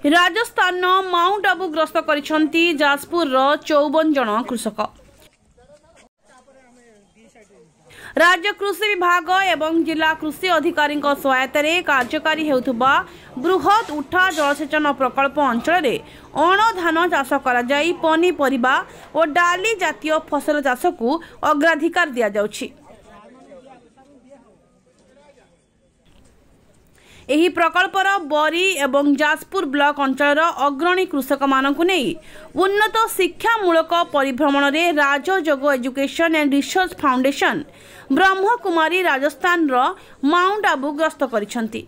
Rajasthan mount Abu ग्रस्त करिसेंती जाजपुर 54 जन कृषक। राज्य कृषि विभाग एवं जिला कृषि अधिकारी सहायतार कार्यकारी हेउथुबा बृहत उठा जलसेचन प्रकल्प अंचल अण धान चाष करा जाई पनीपरिबा और डाली जातीय फसल चाष को अग्राधिकार दिया जाउछि। एही प्रकल्पर बरी एवं जाजपुर ब्लॉक अंचल अग्रणी कृषक मानकु नहीं उन्नत शिक्षामूलक परिभ्रमण रे Rajyoga education and research foundation Brahmakumari Rajasthan रो माउंट आबू ग्रस्त करिसेंती।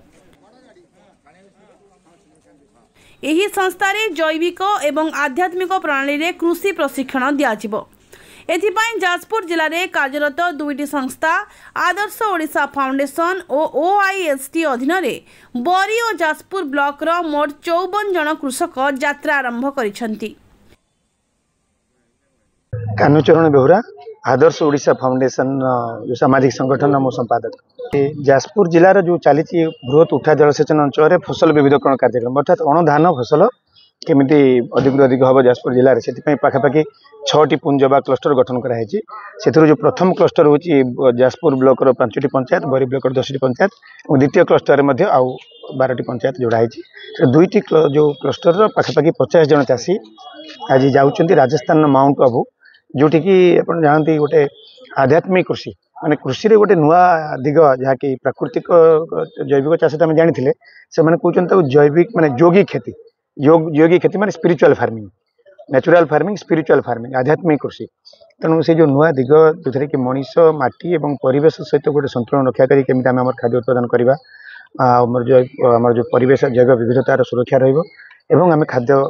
एही संस्था रे जैविक एवं आध्यात्मिक प्रणाली रे कृषि प्रशिक्षण दियाजिबो। एथिपाई जाजपुर जिले में कार्यरत दुईटी संस्था आदर्श ओडिशा फाउंडेशन और OIST अधीन बरी और जाजपुर ब्लॉक रो मोट 54 जन कृषक यात्रा आरंभ करिसेंती। कानुचरण बेहुरा आदर्श ओडिशा फाउंडेशन जो सामाजिक संगठन मो संपादक। जाजपुर जिलार जो चली बृहत उठा जलसेचन अंचल फसल विविधकरण कार्यक्रम अर्थात अण धान फसल केमिति अधिक अधिक हम जाजपुर जिले में पाखापाखि 6टी पुंज बा क्लस्टर गठन कराई। जो प्रथम क्लस्टर हूँ जाजपुर ब्लॉक 5टी पंचायत, बरी ब्लॉक 10टी पंचायत और द्वितीय क्लस्टर में आउ 12टी पंचायत जोड़ाई। दुईटी जो क्लस्टर पाखापाखि 50 जन चाषी आज जाऊँच राजस्थान माउंट आबू जोटि की आप जानते गोटे आध्यात्मिक कृषि माने कृषि रे गोटे नुआ दिग जहाँकि प्राकृतिक जैविक चाष तो आम जानी से कहते जैविक माने योगी खेती योगी खेती माने spiritual farming, natural farming, spiritual farming, आध्यात्मिक कृषि। तेणु से जो नुआ दिग जो कि मनीष माटी और परिवेश सहित गोटे संतुलन रक्षा करी केमिति आम खाद्य उत्पादन करवा आम जो परिवेश जैव विविधतार सुरक्षा रही आम खाद्य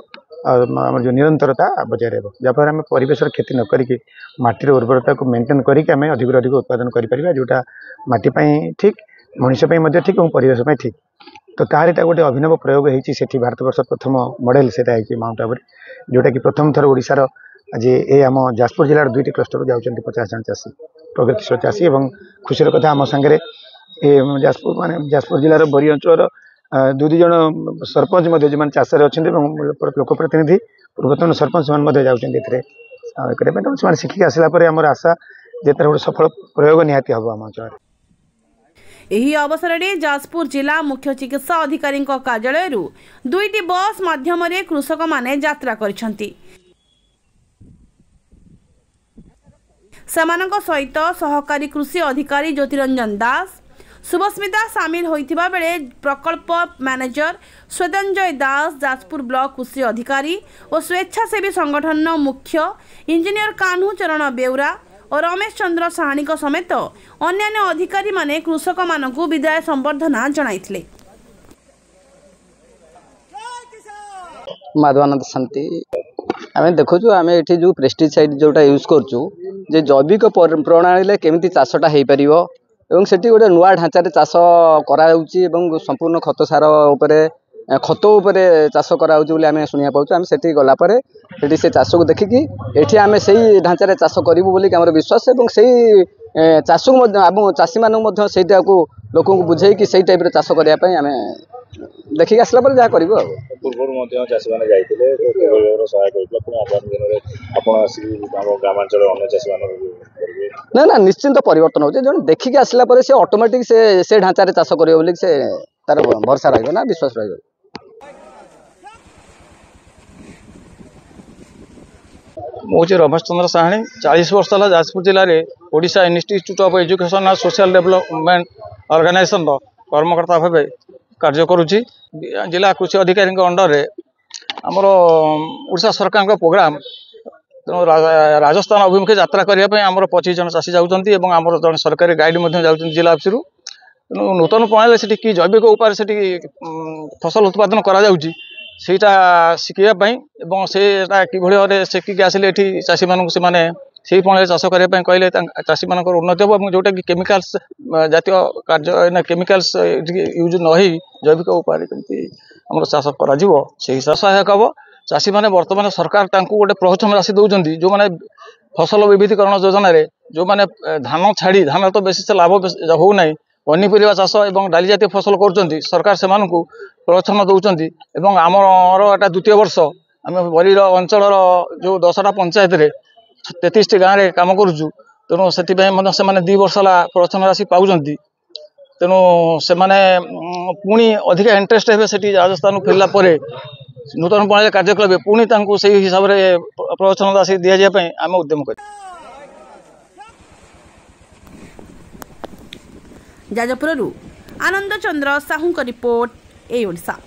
आम जो निरंतरता बजाय रहा जहाँफल आम परिवेश क्षति न करी माटीर उर्वरता को मेंटेन करके आम अधिक अधिक उत्पादन करें जोटा माटीपाई ठीक, मनीष ठीक और परिवेश ठीक। तो तार गोटे अभिनव प्रयोग होती भारतवर्ष प्रथम मॉडल से माउंट आबू जोटा कि प्रथम थर ओडिशार आज ये आम जाजपुर जिलार दुईटी क्लस्टर जाऊँच 50 जन चाषी प्रगतिशील चाषी और खुशी कथा आम सांगे जाजपुर माने जाजपुर जिलार बरी अंचल दुई जन सरपंच जो चाष लोकप्रतिनिधि पूर्वतन सरपंच से शिखिक आसला आम आशा जे गोटे सफल प्रयोग निहाती हम आम अंचल। एही अवसर में जाजपुर जिला मुख्य चिकित्सा अधिकारी कार्यालय दुईटी बस माध्यम कृषक माने यात्रा करिसेंती। समानक सहित सहकारी कृषि अधिकारी ज्योतिरंजन दास, शुभस्मिता सामिल होइथिबा बेले प्रकल्प मैनेजर स्वेदंजय दास, जाजपुर ब्लॉक कृषि अधिकारी और स्वेच्छासेवी संगठन मुख्य इंजीनियर कान्हू चरण बेउरा और रमेश चंद्र साहानी समेत अन्य अधिकारी माने कृषक मानकु विदाय संबर्धना जणाइथिले। माधवानंद शांति आम देखु आम ये जो पेस्टिसाइड जोटा यूज करूँ जैविक प्रणाली केमिति चाषटा हो पार और से गोटे नुआ ढांचार चाष करा संपूर्ण खत सार खत चाष कराऊँ आम शुणा पाऊँ। आम से गलापर से चाष को देखिकी ये आम से ढांचार चाष करूँ बोलिक विश्वास और से चाष को आम चाषी मानक लोक बुझे कि सही टाइप चाष करने आम देखिक आसला जहाँ कर ना ना निश्चिंत परिवर्तन होते जो देखिक आसला से ऑटोमेटिक से ढांचार चाष कर तार भरसा रहा विश्वास रहा। मुझे रमेश चंद्र साहानी 40 वर्ष है जाजपुर जिले में Odisha institute of education and social development organisation कर्मकर्ता भाव कार्य करुच्ची। जिला कृषि अधिकारी अंडर रे आमर ओडिशा सरकार प्रोग्राम राजस्थान अभिमुखे यात्रा करने आमर 25 जन चाषी जाऊँगी और आमर जन सरकारी गाइड जाऊँगी जिला ऑफिस तेणु नूतन प्रणाली से कि जैविक उपाय से फसल उत्पादन करा सीटा शिखापी और सेटा कि भाव शिखिक आसिले चाषी मानक से प्रणाली चाष करने कहले चाषी मान उन्नति हम जोटा कि केमिकाल्स जातीय कार्य केमिकाल्स यूज न जैविक उपाय कमी आम चाष कर सहायक हम चाषी मैंने बर्तमान सरकार गोटे प्रोत्साहन राशि दौरान जो मैंने फसल विविधीकरण योजन जो मैंने धान छाड़ी धान तो बेसी से लाभ होना पनीपरिया चाष और डाली जातीय फसल कर सरकार से प्रोत्साहन दौरान एवं आमर एटा द्वितीय वर्ष आम बरीर अंचल जो 10टा पंचायत 33टी गाँव में कम करुचु तेणु से 2 वर्ष है प्रोत्साहन राशि पाँच तेणु से पुणी अधिक इंटरेस्ट हे से राजस्थान फेरला नूतन प्रणाली कार्यकलाप पुणी से हिसाब से प्रोत्साहन राशि दि जाए आम उद्यम कर जाजपुरु आनंद चंद्र साहू रिपोर्ट ए ओडिशा।